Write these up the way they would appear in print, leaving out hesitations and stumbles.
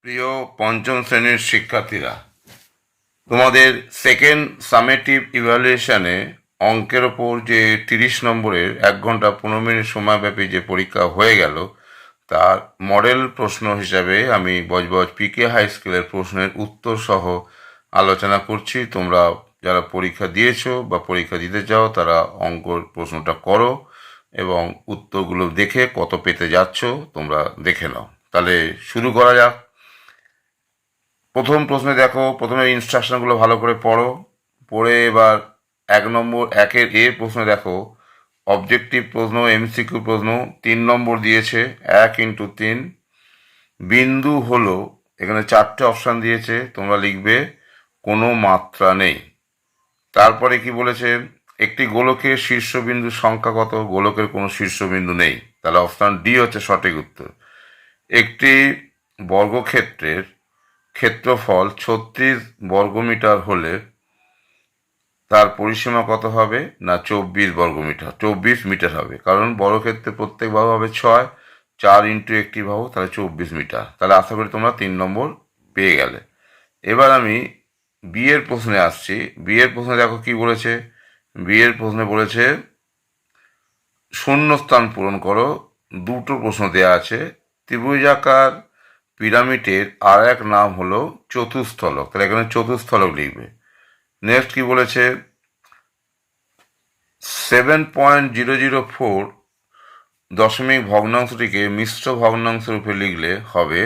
প্রিয় পঞ্চম শ্রেণীর শিক্ষার্থীরা, তোমাদের সেকেন্ড সামেটিভ ইভ্যালুয়েশনে অঙ্কের ওপর যে 30 নম্বরের 1 ঘন্টা 15 মিনিট সময়ব্যাপী যে পরীক্ষা হয়ে গেল, তার মডেল প্রশ্ন হিসাবে আমি বজবজ পিকে হাই স্কুলের প্রশ্নের উত্তর সহ আলোচনা করছি। তোমরা যারা পরীক্ষা দিয়েছো বা পরীক্ষা দিতে চাও তারা অঙ্কর প্রশ্নটা করো এবং উত্তরগুলো দেখে কত পেতে যাচ্ছ তোমরা দেখে নাও। তাহলে শুরু করা যাক। প্রথম প্রশ্নে দেখো, প্রথমে ইনস্ট্রাকশনগুলো ভালো করে পড়ো। পড়ে এবার 1 এর প্রশ্নে দেখো, অবজেক্টিভ প্রশ্ন, এমসিকিউ প্রশ্ন। 3 নম্বর দিয়েছে 1x3। বিন্দু হলো, এখানে 4টে অপশান দিয়েছে, তোমরা লিখবে কোনো মাত্রা নেই। তারপরে কি বলেছে, একটি গোলকের শীর্ষবিন্দুর সংখ্যা কত? গোলকের কোনো শীর্ষবিন্দু নেই, তাহলে অপশান ডি হচ্ছে সঠিক উত্তর। একটি বর্গক্ষেত্রের ক্ষেত্রফল 36 বর্গমিটার হলে তার পরিসীমা কত হবে? না 24 মিটার হবে, কারণ বর্গক্ষেত্রে প্রত্যেক বাহু হবে 6, 4 ইন্টু একটি বাহু, তাহলে 24 মিটার। তাহলে আশা করি তোমরা 3 নম্বর পেয়ে গেলে। এবার আমি বিয়ের প্রশ্নে আসছি। বিয়ের প্রশ্নে দেখো কি বলেছে। বিয়ের প্রশ্নে বলেছে শূন্যস্থান পূরণ করো। দুটো প্রশ্ন দেয়া আছে। ত্রিভুজাকার পিরামিডের আর এক নাম হলো চতুস্থলক, তাহলে এখানে চতুস্থলক লিখবে। নেক্সট কি বলেছে, 7.004 দশমিক ভগ্নাংশটিকে মিশ্র ভগ্নাংশ রূপে লিখলে হবে,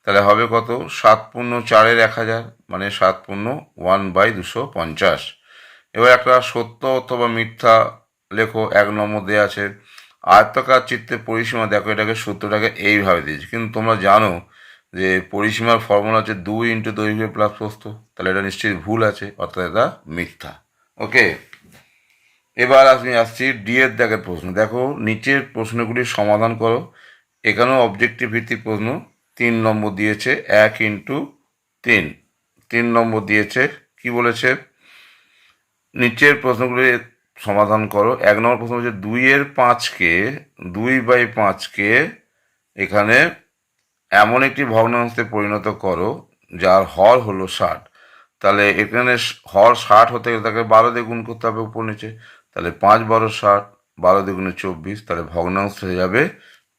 তাহলে হবে কত? 7×4=1000, মানে 7×1/250। এবার একটা সত্য অথবা মিথ্যা লেখো। 1 নম্বর দেওয়া আছে। আয়তাকার চিত্রের পরিসীমা, দেখো এটাকে সূত্রটাকে এইভাবে দিয়েছে, কিন্তু তোমরা জানো যে পরিসীমার ফর্মুলা হচ্ছে 2 ইন্টু দৈর্ঘ্য প্লাস প্রস্থ, তাহলে এটা নিশ্চয়ই ভুল আছে, অর্থাৎ এটা মিথ্যা। ওকে, এবার আমি আসছি ডি এর দাগের প্রশ্ন। দেখো নিচের প্রশ্নগুলির সমাধান করো। এখানেও অবজেক্টিভ ভিত্তিক প্রশ্ন। 3 নম্বর দিয়েছে 1x3। 3 নম্বর দিয়েছে, কি বলেছে, নিচের প্রশ্নগুলি সমাধান করো। 1 নম্বর প্রশ্ন হচ্ছে 2/5কে এখানে এমন একটি ভগ্নাংশে পরিণত করো যার হর হলো 60। তাহলে এখানে হর 60 হতে গেলে তাকে 12 দিয়ে গুণ করতে হবে উপর নিচে, তাহলে 5×12=60, 12 দ্বিগুণে 24, তাহলে ভগ্নাংশ হয়ে যাবে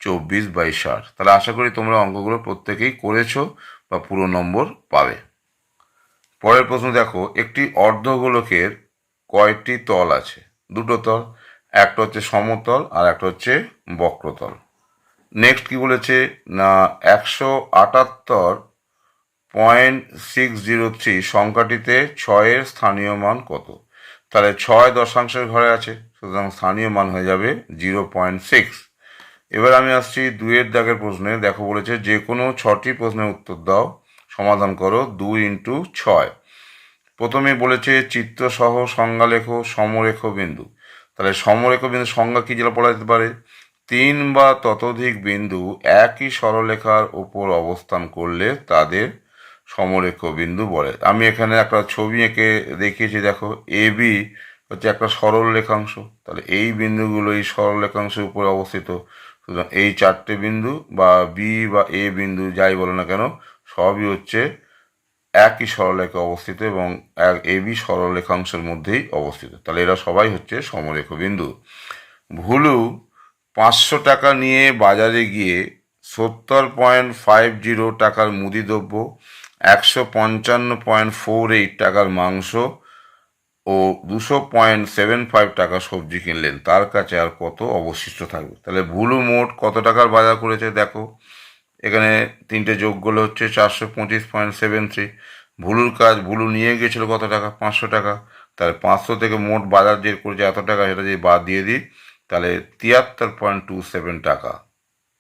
24/60। তাহলে আশা করি তোমরা অঙ্কগুলো প্রত্যেকেই করেছো বা পুরো নম্বর পাবে। পরের প্রশ্ন দেখো, একটি অর্ধগোলকের কয়টি তল আছে? দুটো তল, একটা হচ্ছে সমতল আর একটা হচ্ছে বক্রতল। নেক্সট কি বলেছে, না 178.603 সংখ্যাটিতে 6-এর স্থানীয় মান কত? তাহলে 6 দশাংশের ঘরে আছে, সুতরাং স্থানীয় মান হয়ে যাবে 0.6। এবার আমি আসছি 2-এর দাগের প্রশ্নে। দেখো বলেছে যে কোনো 6টি প্রশ্নের উত্তর দাও, সমাধান করো। 2 ইন্টু 6। প্রথমেই বলেছে চিত্রসহ সংজ্ঞা লেখো সমরেখ বিন্দু। তাহলে সমরেখ বিন্দু সংজ্ঞা কি যেটা বলা যেতে পারে, 3 বা ততোধিক বিন্দু একই সরলরেখার ওপর অবস্থান করলে তাদের সমরেখ বিন্দু বলে। আমি এখানে একটা ছবি এঁকে দেখিয়েছি, দেখো এ বি হচ্ছে একটা সরল রেখাংশ, তাহলে এই বিন্দুগুলো এই সরল রেখাংশের উপরে অবস্থিত। সুতরাং এই 4টে বিন্দু বা বি বা এ বিন্দু যাই বলো না কেন, সবই হচ্ছে একই সরলরেখা অবস্থিত এবং এ বি সরলরেখাংশের মধ্যেই অবস্থিত, তাহলে এরা সবাই হচ্ছে সমরেখ বিন্দু। ভুলু 500 টাকা নিয়ে বাজারে গিয়ে 70.50 টাকার মুদি দ্রব্য, 155.48 টাকার মাংস ও 200.75 টাকা সবজি কিনলেন। তার কাছে আর কত অবশিষ্ট থাকবে? তাহলে ভুলু মোট কত টাকার বাজার করেছে? দেখো এখানে 3টে যোগ করলে হচ্ছে 425.73। ভুলুর কাজ, ভুলু নিয়ে গিয়েছিল কত টাকা? 500 টাকা। তাহলে 500 থেকে মোট বাজার যে করেছে এত টাকা, সেটা যদি বাদ দিয়ে দিই তাহলে 73.27 টাকা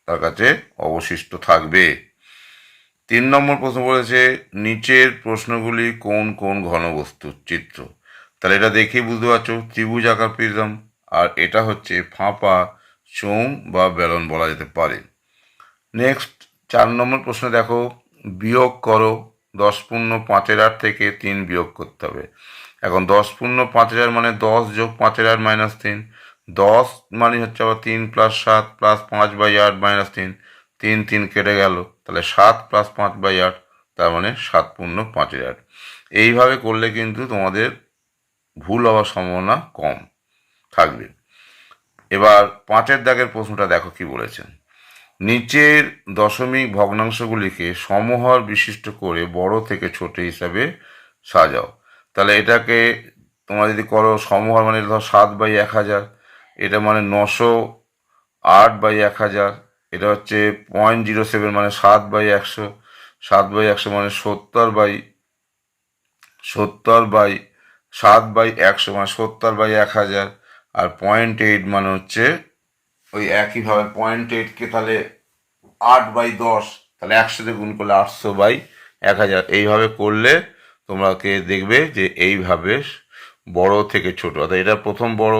তার কাছে অবশিষ্ট থাকবে। 3 নম্বর প্রশ্ন বলেছে নিচের প্রশ্নগুলি কোন কোন ঘনবস্তুর চিত্র? তাহলে এটা দেখেই বুঝতে পারছো ত্রিভুজ আকার প্রিজম, আর এটা হচ্ছে ফাঁপা চোঙ বা বেলন বলা যেতে পারে। নেক্সট 4 নম্বর প্রশ্ন দেখো, বিয়োগ করো। 10×5 থেকে 3 বিয়োগ করতে হবে। এখন 10×5 মানে 10 যোগ 5 -3। 10 মানে হচ্ছে আবার 3 + 7 + 5/8 - 3। তিন তিন কেটে গেল, তাহলে 7 + 5/8, তার মানে 7×5=8। এইভাবে করলে কিন্তু তোমাদের ভুল হওয়ার সম্ভাবনা কম থাকবে। এবার 5-এর দাগের প্রশ্নটা দেখো কি বলেছেন। নিচের দশমিক ভগ্নাংশগুলিকে সমহর বিশিষ্ট করে বড় থেকে ছোট হিসাবে সাজাও। তাহলে এটাকে তোমরা যদি করো সমহর মানে ধর 7/1000, এটা মানে 908/1000, এটা হচ্ছে 0.07 মানে 7/100, 7/100 মানে 7/100 মানে 70/1000, আর 0.8 মানে হচ্ছে ওই একইভাবে 0.8কে তাহলে 8/10, তাহলে 100 গুণ করলে 800/1000। এইভাবে করলে তোমরাকে দেখবে যে এইভাবে বড় থেকে ছোট, অর্থাৎ এটা প্রথম বড়,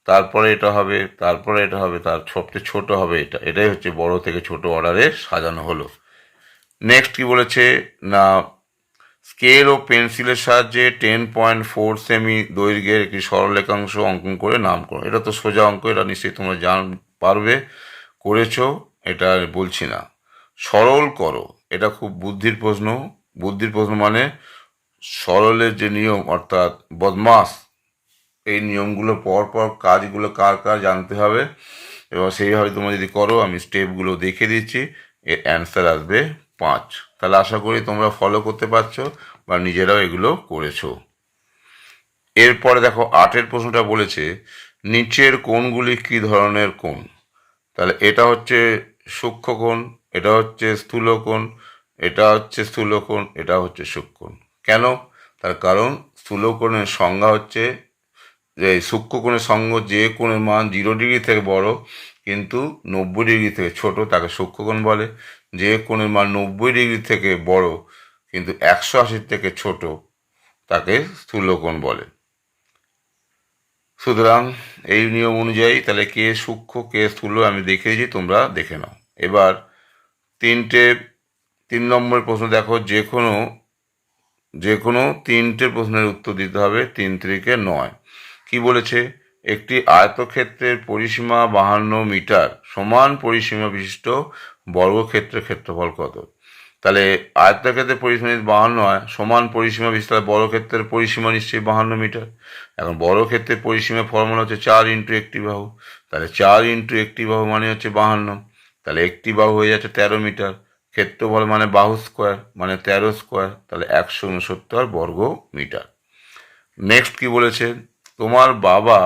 তারপরে এটা হবে, তারপরে এটা হবে, তার সবচেয়ে ছোট হবে এটা। এটাই হচ্ছে বড় থেকে ছোট অর্ডারে সাজানো হলো। নেক্সট কি বলেছে না, স্কেল ও পেন্সিলের সাহায্যে 10.4 সেমি দৈর্ঘ্যের একটি সরলরেখাংশ অঙ্কন করে নাম করো। এটা তো সোজা অঙ্ক, এটা নিশ্চয়ই তোমরা পারবে, করেছো, এটা বলছি না। সরল করো, এটা খুব বুদ্ধির প্রশ্ন। বুদ্ধির প্রশ্ন মানে সরলের যে নিয়ম, অর্থাৎ বদমাস, এই নিয়মগুলো পর কাজগুলো কার কার জানতে হবে, এবং সেইভাবে তোমরা যদি করো, আমি স্টেপগুলো দেখে দিচ্ছি, এর অ্যান্সার আসবে 5। তাহলে আশা করি তোমরা ফলো করতে পারছো বা নিজেরাও এগুলো করেছো। এরপরে দেখো 8-এর প্রশ্নটা বলেছে, নিচের কোণগুলি কি ধরনের কোণ? তাহলে এটা হচ্ছে সূক্ষ্মকোণ, এটা হচ্ছে স্থূলকোণ, এটা হচ্ছে স্থূলকোণ, এটা হচ্ছে সূক্ষ্মকোণ। কেন? তার কারণ স্থূলকোণের সংজ্ঞা হচ্ছে যে সূক্ষ্মকোণের সঙ্গে যে কোণের মান 0 ডিগ্রি থেকে বড় কিন্তু 90 ডিগ্রি থেকে ছোট তাকে সূক্ষ্মকোণ বলে। যে কোণের মান 90 ডিগ্রি থেকে বড় কিন্তু 180 থেকে ছোট তাকে স্থূলকোণ বলে। সুতরাং এই নিয়ম অনুযায়ী তাহলে কে সূক্ষ্ম কে স্থূল আমি দেখিয়েছি, তোমরা দেখে নাও। এবার 3 নম্বর প্রশ্ন দেখো, যে কোনো 3টে প্রশ্নের উত্তর দিতে হবে 3 3 9। কি বলেছে? একটি আয়তক্ষেত্রের পরিসীমা 52 মিটার, সমান পরিসীমা বিশিষ্ট বর্গক্ষেত্রের ক্ষেত্রফল কত? তাহলে আয়তক্ষেত্রের পরিসীমা যদি 52 হয়, সমান পরিসীমা বিশিষ্ট বর্গক্ষেত্রের পরিসীমা নিশ্চয়ই 52 মিটার। এখন বর্গক্ষেত্রের পরিসীমা ফর্মুলা হচ্ছে 4 × একটি বাহু, তাহলে 4 × একটি বাহু মানে হচ্ছে 52, তাহলে একটি বাহু হয়ে যাচ্ছে 13 মিটার। ক্ষেত্রফল মানে বাহু স্কোয়ার মানে 13 স্কোয়ার, তাহলে 169 বর্গ মিটার। নেক্সট কি বলেছে? তোমার বাবা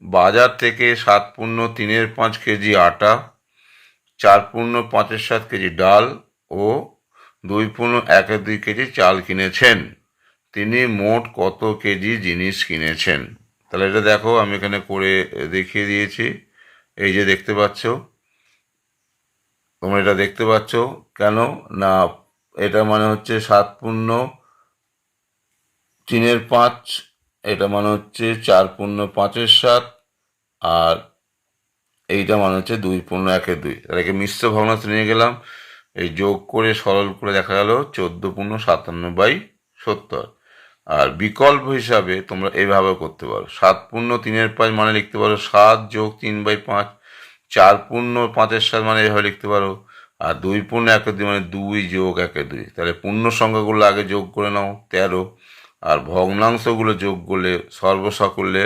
বাজার থেকে 7.3 কেজি আটা, 4.5 কেজি ডাল ও 2.12 কেজি চাল কিনেছেন। তিনি মোট কত কেজি জিনিস কিনেছেন? তাহলে এটা দেখো, আমি এখানে করে দেখিয়ে দিয়েছি। এই যে দেখতে পাচ্ছ, তোমরা এটা দেখতে পাচ্ছ কেন না, এটা মানে হচ্ছে 7.3 এটা মানে হচ্ছে 4.5, আর এইটা মানে হচ্ছে 2.12। তাহলে মিশ্র ভগ্নাংশ নিয়ে গেলাম, এই যোগ করে সরল করে দেখা গেল 14.57/70। আর বিকল্প হিসাবে তোমরা এভাবে করতে পারো, 7.3 মানে লিখতে পারো 7 + 3/5, 4.5 মানে এভাবে লিখতে পারো, আর 2.12 মানে 2 + 1/2। তাহলে পূর্ণ সংখ্যাগুলো আগে যোগ করে নাও 13, আর ভগ্নাংশগুলো যোগ করলে সর্বসাকুল্যে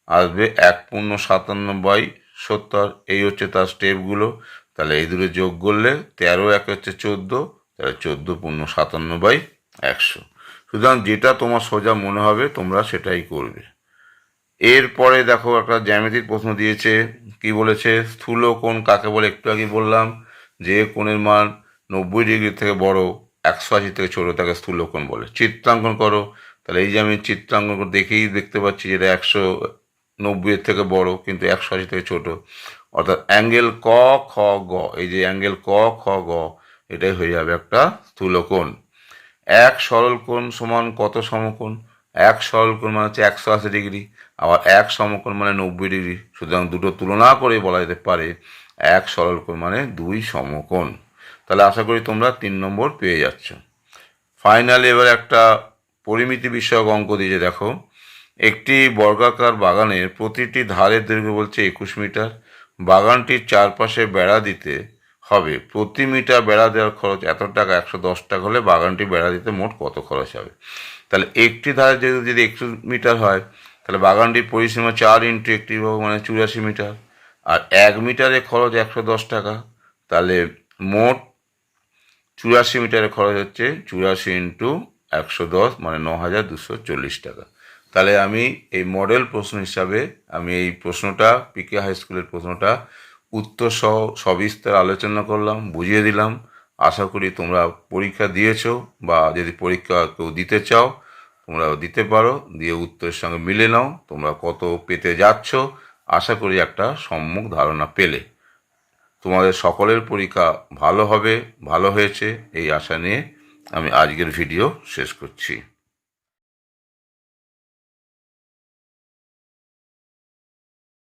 আসবে 1.57/70। এই হচ্ছে তার স্টেপগুলো। তাহলে এই দুটো যোগ করলে 13 1 হচ্ছে 14, তাহলে 14.57/100। সুতরাং যেটা তোমার সোজা মনে হবে তোমরা সেটাই করবে। এরপরে দেখো একটা জ্যামিতির প্রশ্ন দিয়েছে। কি বলেছে? স্থূল কোণ কাকে বলে? একটু আগে বললাম, যে কোণের মান 90 ডিগ্রি থেকে বড় 180 থেকে ছোট তাকে স্থূল কোণ বলে। চিত্রাঙ্কন করো। তাহলে এই যে আমি চিত্রাঙ্কন দেখতে পাচ্ছি যেটা 190 থেকে বড় কিন্তু 180 থেকে ছোট, অর্থাৎ অ্যাঙ্গেল ক খ গ, এই যে অ্যাঙ্গেল ক খ গ, এটাই হয়ে যাবে একটা স্থূল কোণ। এক সরল কোণ সমান কত সমকোণ? এক সরল কোণ মানে হচ্ছে 180 ডিগ্রি, আবার এক সমকোণ মানে 90 ডিগ্রি। সুতরাং দুটো তুলনা করে বলা যেতে পারে এক সরল কোণ মানে 2 সমকোণ। তাহলে আশা করি তোমরা 3 নম্বর পেয়ে যাচ্ছ। ফাইনালি এবার একটা পরিমিতি বিষয়ক অঙ্ক দিয়েছে। দেখো, একটি বর্গাকার বাগানের প্রতিটি ধারের দৈর্ঘ্য বলছে 21 মিটার। বাগানটির চারপাশে বেড়া দিতে হবে প্রতি মিটার বেড়া দেওয়ার খরচ এত টাকা, 110 টাকা হলে বাগানটি বেড়া দিতে মোট কত খরচ হবে? তাহলে একটি ধারে যদি 100 মিটার হয়, তাহলে বাগানটির পরিসীমা 4 ইন্টু একটি বাহু মানে 84 মিটার, আর 1 মিটারে খরচ 110 টাকা, তাহলে মোট 84 মিটারের খরচ হচ্ছে 84 ইন্টু 110 মানে 9240 টাকা। তাহলে আমি এই মডেল প্রশ্ন হিসাবে আমি এই প্রশ্নটা পিকে হাই স্কুলের প্রশ্নটা উত্তর সহ সবিস্তার আলোচনা করলাম, বুঝিয়ে দিলাম। আশা করি তোমরা পরীক্ষা দিয়েছো, বা যদি পরীক্ষা কেউ দিতে চাও তোমরা দিতে পারো, দিয়ে উত্তরের সঙ্গে মিলে নাও তোমরা কত পেতে যাচ্ছ। আশা করি একটা সম্যক ধারণা পেলে। তোমাদের সকলের পরীক্ষা ভালো হবে, ভালো হয়েছে এই আশা নিয়ে আমি আজকের ভিডিও শেষ করছি।